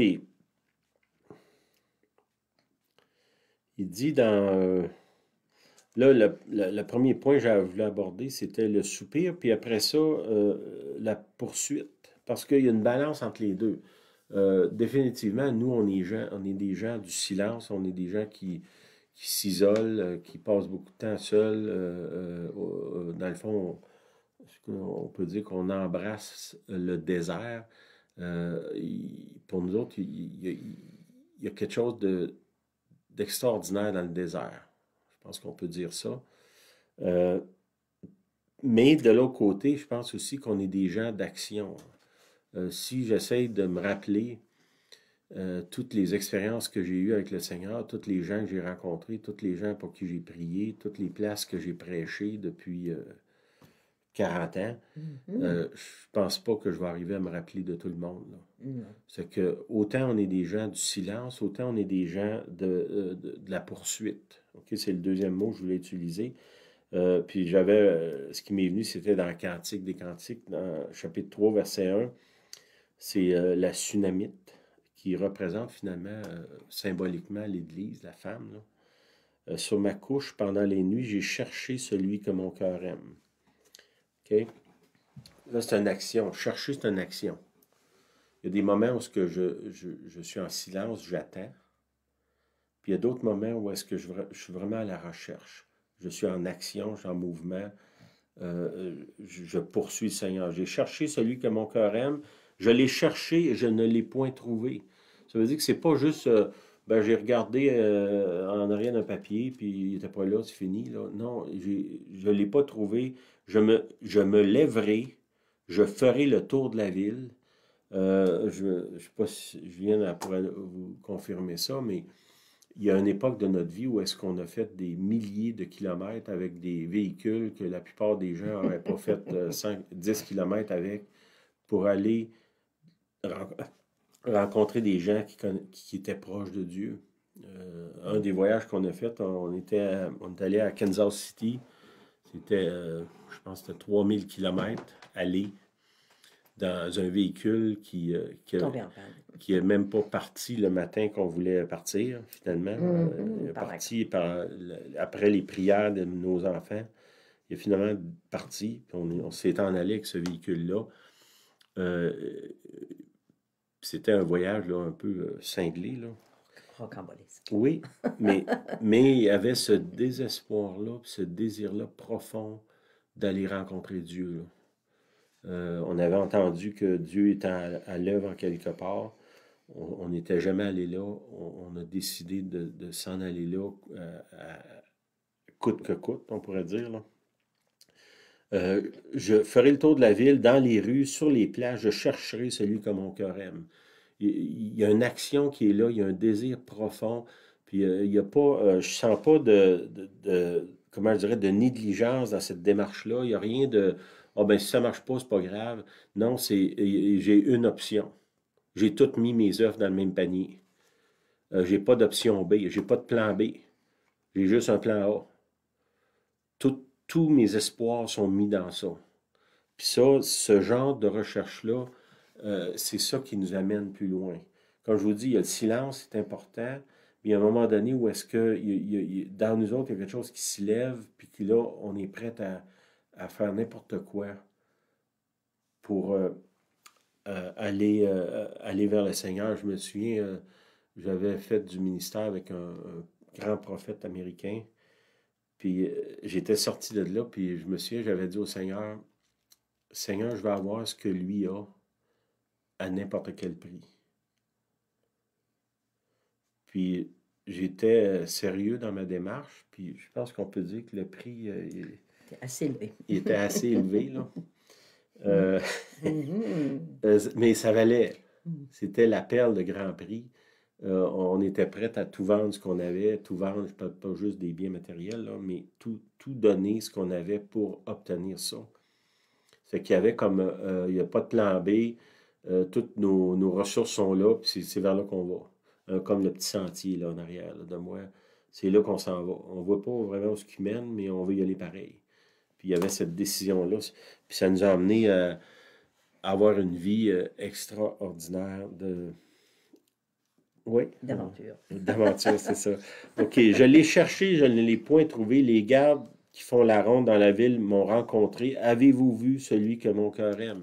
Il dit dans... là, le premier point que j'avais voulu aborder, c'était le soupir, puis après ça, la poursuite. Parce qu'il y a une balance entre les deux. Définitivement, nous, on est des gens du silence, on est des gens qui s'isolent, qui passent beaucoup de temps seuls. Dans le fond, on peut dire qu'on embrasse le désert. Pour nous autres, il y a quelque chose d'extraordinaire dans le désert. Je pense qu'on peut dire ça. Mais de l'autre côté, je pense aussi qu'on est des gens d'action. Si j'essaye de me rappeler toutes les expériences que j'ai eues avec le Seigneur, tous les gens que j'ai rencontrés, tous les gens pour qui j'ai prié, toutes les places que j'ai prêchées depuis 40 ans, je pense pas que je vais arriver à me rappeler de tout le monde. C'est que autant on est des gens du silence, autant on est des gens de la poursuite. Okay? C'est le deuxième mot que je voulais utiliser. Puis ce qui m'est venu, c'était dans Cantique des Cantiques, dans chapitre 3, verset 1. C'est la Sunamite qui représente finalement symboliquement l'Église, la femme. Là. Sur ma couche, pendant les nuits, j'ai cherché celui que mon cœur aime. OK? Là, c'est une action. Chercher, c'est une action. Il y a des moments où je suis en silence, j'attends. Puis il y a d'autres moments où est-ce que je suis vraiment à la recherche. Je suis en action, je suis en mouvement. Je poursuis le Seigneur. J'ai cherché celui que mon cœur aime. Je l'ai cherché et je ne l'ai point trouvé. Ça veut dire que c'est pas juste, j'ai regardé en arrière d'un papier, puis il n'était pas là, c'est fini. Là. Non, je ne l'ai pas trouvé. Je me lèverai, je ferai le tour de la ville. Je ne sais pas si Julien pourrait vous confirmer ça, mais il y a une époque de notre vie où est-ce qu'on a fait des milliers de kilomètres avec des véhicules que la plupart des gens n'auraient pas fait 10 kilomètres avec pour aller ren- rencontrer des gens qui étaient proches de Dieu. Un des voyages qu'on a fait, on est allé à Kansas City. C'était, je pense, que c'était 3000 kilomètres aller dans un véhicule Tombé en panne. qui est même pas parti le matin qu'on voulait partir, finalement. Il est Par la parti après les prières de nos enfants. Il est finalement parti, puis on s'est en allé avec ce véhicule-là. Euh, C'était un voyage là, un peu cinglé, là. rocambolesque. Oui, mais il y avait ce désespoir-là, puis ce désir-là profond d'aller rencontrer Dieu, là. On avait entendu que Dieu était à l'œuvre en quelque part. On n'était jamais allé là. On a décidé de s'en aller là, coûte que coûte, on pourrait dire, là. Je ferai le tour de la ville, dans les rues, sur les plages, je chercherai celui que mon cœur aime. Il y a une action qui est là, il y a un désir profond, puis il y a pas, je sens pas comment je dirais, de négligence dans cette démarche-là. Il n'y a rien de, ah ben si ça marche pas, c'est pas grave. Non, j'ai une option. J'ai toutes mis mes œufs dans le même panier. J'ai pas d'option B, j'ai pas de plan B. J'ai juste un plan A. Tous mes espoirs sont mis dans ça. Puis ça, ce genre de recherche-là, c'est ça qui nous amène plus loin. Comme je vous dis, il y a le silence, c'est important. Mais il y a un moment donné où est-ce que dans nous autres, il y a quelque chose qui se lève, puis que là, on est prêt à faire n'importe quoi pour aller vers le Seigneur. Je me souviens, j'avais fait du ministère avec un grand prophète américain. Puis j'étais sorti de là, puis je me souviens, j'avais dit au Seigneur, Seigneur, je vais avoir ce que lui a à n'importe quel prix. Puis j'étais sérieux dans ma démarche, puis je pense qu'on peut dire que le prix C'était assez élevé. il était assez élevé, là. Euh, mais ça valait. C'était la perle de Grand Prix. On était prêt à tout vendre ce qu'on avait, tout vendre, pas juste des biens matériels, là, mais tout donner ce qu'on avait pour obtenir ça. C'est qu'il y avait comme, il n'y a pas de plan B, toutes nos ressources sont là, puis c'est vers là qu'on va. Comme le petit sentier là en arrière là, de moi, c'est là qu'on s'en va. On ne voit pas vraiment où ce qui mène, mais on veut y aller pareil. Puis il y avait cette décision-là, puis ça nous a amené à avoir une vie extraordinaire de... Oui, D'aventure. d'aventure, c'est ça. OK, je l'ai cherché, je ne l'ai point trouvé. Les gardes qui font la ronde dans la ville m'ont rencontré. Avez-vous vu celui que mon cœur aime?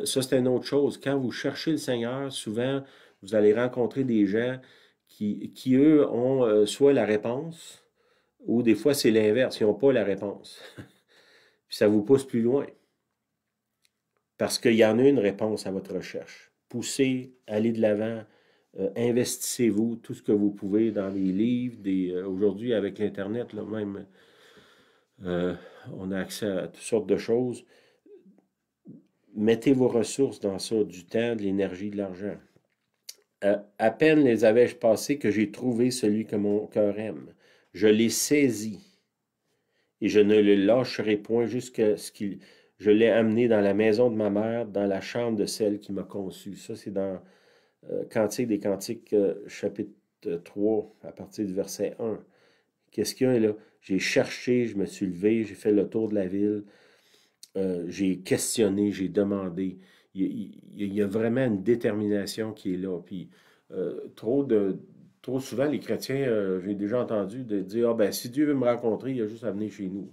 Ça, c'est une autre chose. Quand vous cherchez le Seigneur, souvent, vous allez rencontrer des gens qui eux, ont soit la réponse, ou des fois, c'est l'inverse. Ils n'ont pas la réponse. Puis ça vous pousse plus loin. Parce qu'il y en a une réponse à votre recherche. Poussez, allez de l'avant, investissez-vous tout ce que vous pouvez dans les livres. Aujourd'hui, avec l'Internet, là, même, euh, on a accès à toutes sortes de choses. Mettez vos ressources dans ça, du temps, de l'énergie, de l'argent. À peine les avais-je passés que j'ai trouvé celui que mon cœur aime. Je l'ai saisi et je ne le lâcherai point jusqu'à ce qu'il... Je l'ai amené dans la maison de ma mère, dans la chambre de celle qui m'a conçu. Ça, c'est dans Cantique des Cantiques, chapitre 3, à partir du verset 1. Qu'est-ce qu'il y a là? J'ai cherché, je me suis levé, j'ai fait le tour de la ville, j'ai questionné, j'ai demandé. Il y a vraiment une détermination qui est là. Puis trop souvent, les chrétiens, j'ai déjà entendu dire, ah ben si Dieu veut me rencontrer, il a juste à venir chez nous.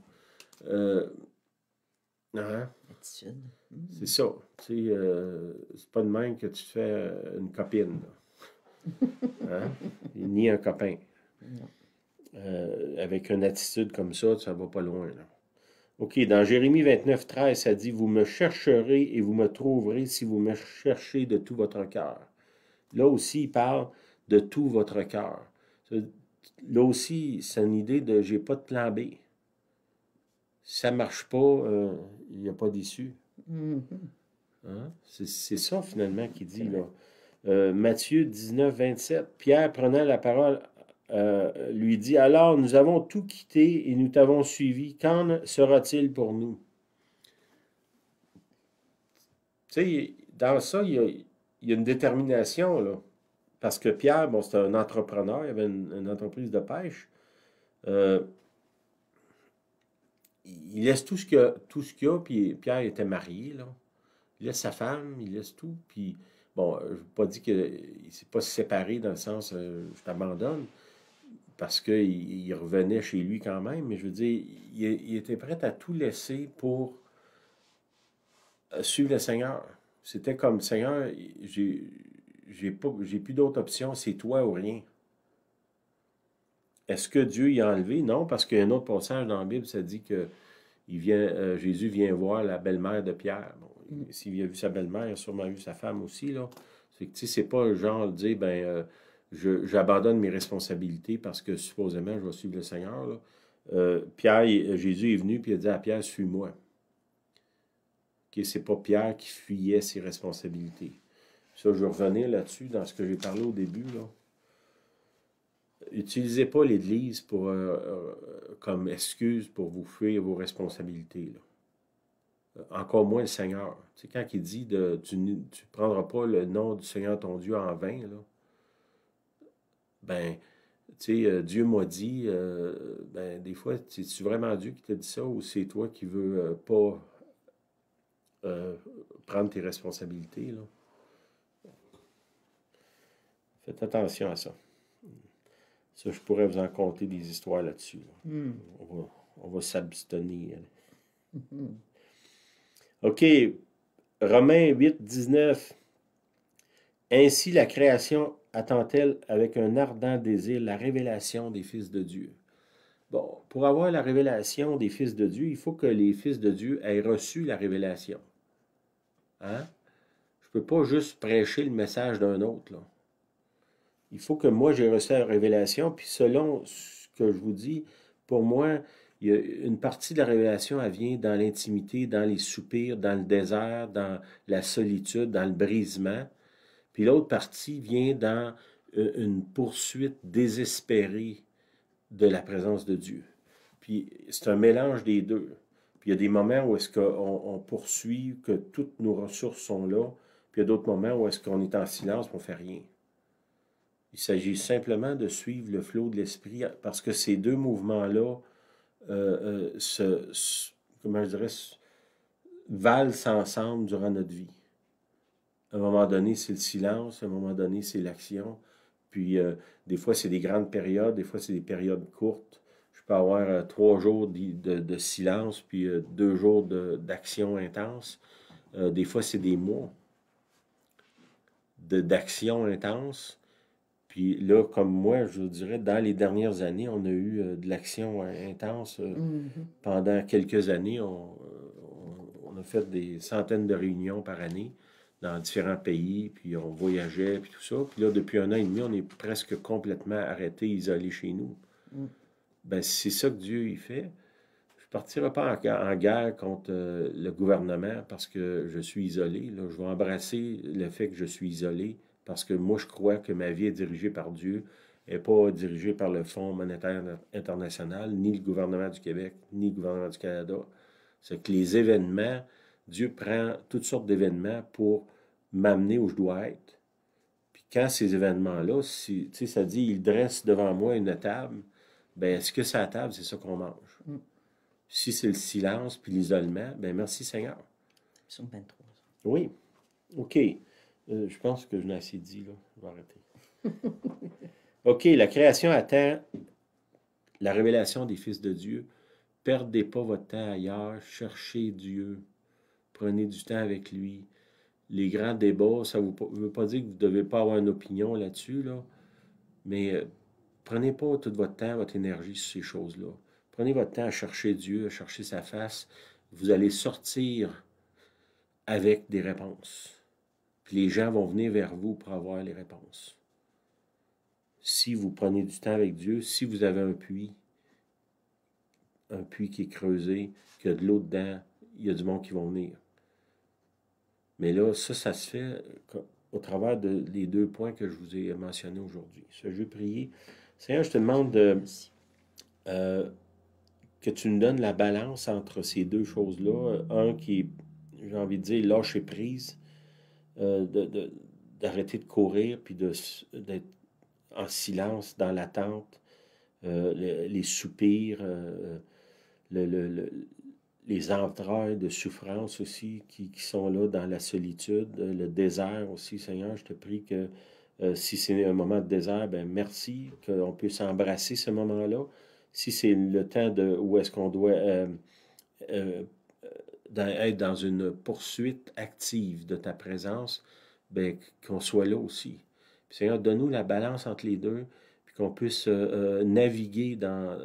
Hein? Attitude. C'est ça. Tu sais, c'est pas de même que tu te fais une copine, là. Hein? Ni un copain. Non. Avec une attitude comme ça va pas loin, là. OK, dans Jérémie 29, 13, ça dit, vous me chercherez et vous me trouverez si vous me cherchez de tout votre cœur. Là aussi, il parle de tout votre cœur. Là aussi, c'est une idée de j'ai pas de plan B. Si ça marche pas, il n'y a pas d'issue. Hein? C'est ça, finalement, qu'il dit, là. Matthieu 19, 27. Pierre, prenant la parole, lui dit, alors nous avons tout quitté et nous t'avons suivi. Qu'en sera-t-il pour nous? Tu sais, dans ça, il y a une détermination, là. Parce que Pierre, bon, c'est un entrepreneur, il avait une entreprise de pêche. Euh, il laisse tout ce qu'il a, puis Pierre était marié, là. Il laisse sa femme, il laisse tout, puis bon, je ne veux pas dire qu'il ne s'est pas séparé dans le sens je t'abandonne, parce qu'il revenait chez lui quand même, mais je veux dire, il était prêt à tout laisser pour suivre le Seigneur. C'était comme, Seigneur, j'ai plus d'autre option, c'est toi ou rien. Est-ce que Dieu y a enlevé? Non, parce qu'il y a un autre passage dans la Bible, ça dit que Jésus vient voir la belle-mère de Pierre. Bon, s'il a vu sa belle-mère, il a sûrement vu sa femme aussi, là. C'est que, tu sais, c'est pas genre de dire, j'abandonne mes responsabilités parce que supposément je vais suivre le Seigneur, là. Jésus est venu puis il a dit à Pierre, suis-moi. Okay, c'est pas Pierre qui fuyait ses responsabilités. Ça, je vais revenir là-dessus dans ce que j'ai parlé au début, là. Utilisez pas l'Église comme excuse pour vous fuir vos responsabilités, là. Encore moins le Seigneur. Tu sais, quand il dit tu ne prendras pas le nom du Seigneur ton Dieu en vain, là, ben, tu sais, Dieu m'a dit, des fois, c'est-tu vraiment Dieu qui t'a dit ça ou c'est toi qui veux pas prendre tes responsabilités, là? Faites attention à ça. Ça, je pourrais vous en conter des histoires là-dessus, là. On va s'abstenir. OK. Romains 8, 19. Ainsi, la création attend-elle avec un ardent désir la révélation des fils de Dieu. Bon, pour avoir la révélation des fils de Dieu, il faut que les fils de Dieu aient reçu la révélation. Hein? Je ne peux pas juste prêcher le message d'un autre, là. Il faut que moi, j'ai reçu la révélation, puis selon ce que je vous dis, pour moi, il y a une partie de la révélation, elle vient dans l'intimité, dans les soupirs, dans le désert, dans la solitude, dans le brisement. Puis l'autre partie vient dans une poursuite désespérée de la présence de Dieu. Puis c'est un mélange des deux. Puis il y a des moments où est-ce qu'on poursuit, que toutes nos ressources sont là, puis il y a d'autres moments où est-ce qu'on est en silence et on ne fait rien. Il s'agit simplement de suivre le flot de l'esprit parce que ces deux mouvements-là comment je dirais, valsent ensemble durant notre vie. À un moment donné, c'est le silence, à un moment donné, c'est l'action. Puis des fois, c'est des grandes périodes, des fois, c'est des périodes courtes. Je peux avoir 3 jours de silence, puis 2 jours d'action intense. Des fois, c'est des mois d'action intense. Puis là, comme moi, je vous dirais, dans les dernières années, on a eu de l'action intense. Pendant quelques années, on a fait des centaines de réunions par année dans différents pays, puis on voyageait, puis tout ça. Puis là, depuis 1 an et demi, on est presque complètement arrêté, isolé chez nous. Ben, c'est ça que Dieu y fait. Je ne partirai pas en guerre contre le gouvernement parce que je suis isolé. Là. Je vais embrasser le fait que je suis isolé parce que moi, je crois que ma vie est dirigée par Dieu et pas dirigée par le Fonds monétaire international, ni le gouvernement du Québec, ni le gouvernement du Canada. C'est que les événements, Dieu prend toutes sortes d'événements pour m'amener où je dois être. Puis quand ces événements-là, tu sais, ça dit, il dresse devant moi une table, ben est-ce que sa table, c'est ça qu'on mange? Si c'est le silence puis l'isolement, ben merci Seigneur. Psaume 23. Oui. OK. Je pense que je n'ai assez dit, là. Je vais arrêter. OK, la création attend la révélation des fils de Dieu. Perdez pas votre temps ailleurs. Cherchez Dieu. Prenez du temps avec lui. Les grands débats, ça ne veut pas dire que vous ne devez pas avoir une opinion là-dessus, là. Mais prenez pas tout votre temps, votre énergie sur ces choses-là. Prenez votre temps à chercher Dieu, à chercher sa face. Vous allez sortir avec des réponses. Puis les gens vont venir vers vous pour avoir les réponses. Si vous prenez du temps avec Dieu, si vous avez un puits qui est creusé, qu'il y a de l'eau dedans, il y a du monde qui va venir. Mais là, ça se fait au travers des 2 points que je vous ai mentionnés aujourd'hui. Je vais prier Seigneur, je te demande Merci. que tu nous donnes la balance entre ces deux choses-là. Un qui est, j'ai envie de dire, lâcher prise, d'arrêter de courir, puis d'être en silence, dans l'attente, les soupirs, le, le- le- les entrailles de souffrance aussi qui sont là dans la solitude, le désert aussi, Seigneur, je te prie que si c'est un moment de désert, ben merci, qu'on puisse embrasser ce moment-là. Si c'est le temps de où est-ce qu'on doit euh, être dans une poursuite active de ta présence, ben, qu'on soit là aussi. Puis, Seigneur, donne-nous la balance entre les deux, puis qu'on puisse naviguer dans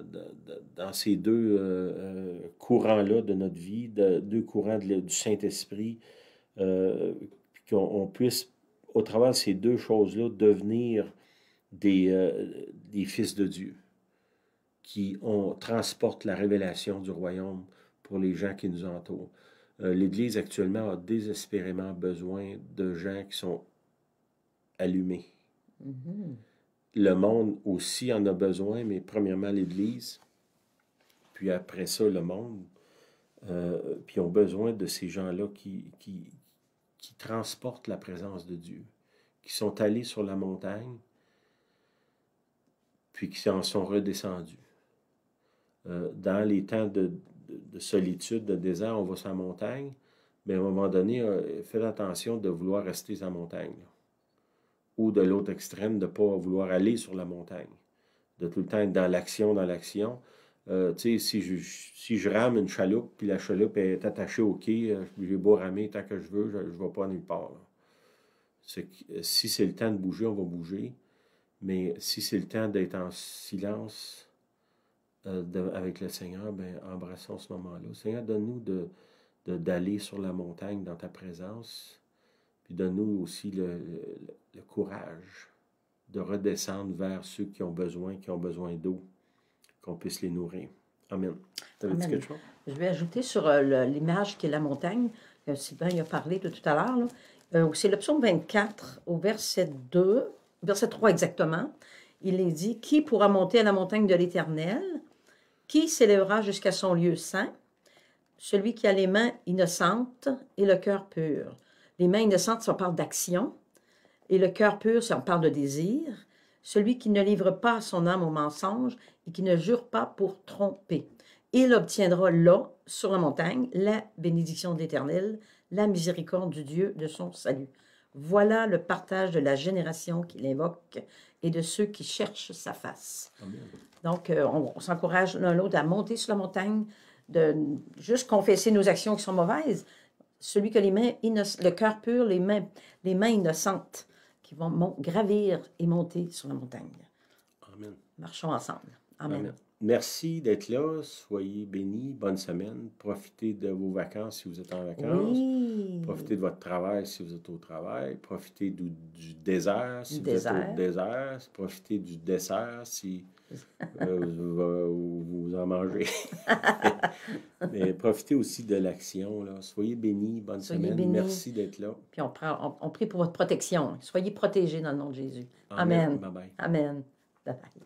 ces deux courants-là de notre vie, deux courants du Saint-Esprit, puis qu'on puisse, au travers de ces deux choses-là, devenir des fils de Dieu transportent la révélation du royaume pour les gens qui nous entourent. L'Église actuellement a désespérément besoin de gens qui sont allumés. Mhm. Le monde aussi en a besoin, mais premièrement l'Église, puis après ça le monde, puis ont besoin de ces gens-là qui transportent la présence de Dieu, qui sont allés sur la montagne, puis qui en sont redescendus. Dans les temps de solitude, de désert, on va sur la montagne, mais à un moment donné, faites attention de vouloir rester sur la montagne. Là. Ou de l'autre extrême, de ne pas vouloir aller sur la montagne. De tout le temps être dans l'action, dans l'action. Tu sais, si je rame une chaloupe, puis la chaloupe est attachée au quai, j'ai beau ramer tant que je veux, je ne vais pas nulle part. Si c'est le temps de bouger, on va bouger. Mais si c'est le temps d'être en silence, avec le Seigneur, ben, embrassons ce moment-là. Seigneur, donne-nous d'aller sur la montagne dans ta présence, puis donne-nous aussi le courage de redescendre vers ceux qui ont besoin d'eau, qu'on puisse les nourrir. Amen. T'avais dit Amen. quelque chose? Je vais ajouter sur l'image qui est la montagne, que Sylvain y a parlé de tout à l'heure. Là. C'est le psaume 24, au verset 2, verset 3 exactement. Il est dit, « Qui pourra monter à la montagne de l'Éternel? Qui s'élèvera jusqu'à son lieu saint? Celui qui a les mains innocentes et le cœur pur. » Les mains innocentes, ça parle d'action. Et le cœur pur, ça parle de désir. Celui qui ne livre pas son âme au mensonge et qui ne jure pas pour tromper. Il obtiendra là, sur la montagne, la bénédiction de l'Éternel, la miséricorde du Dieu de son salut. Voilà le partage de la génération qu'il invoque et de ceux qui cherchent sa face. Amen. Donc, on s'encourage l'un l'autre à monter sur la montagne, de juste confesser nos actions qui sont mauvaises. Celui qui a le cœur pur, les mains innocentes, qui vont gravir et monter sur la montagne. Amen. Marchons ensemble. Amen. Amen. Merci d'être là. Soyez bénis. Bonne semaine. Profitez de vos vacances si vous êtes en vacances. Oui. Profitez de votre travail si vous êtes au travail. Profitez du désert si vous êtes au désert. Profitez du dessert si vous en mangez. Mais profitez aussi de l'action. Là. Soyez bénis. Bonne semaine. Bénis. Merci d'être là. Puis on prie pour votre protection. Soyez protégés dans le nom de Jésus. Amen. Amen. Bye bye. Amen. Bye bye.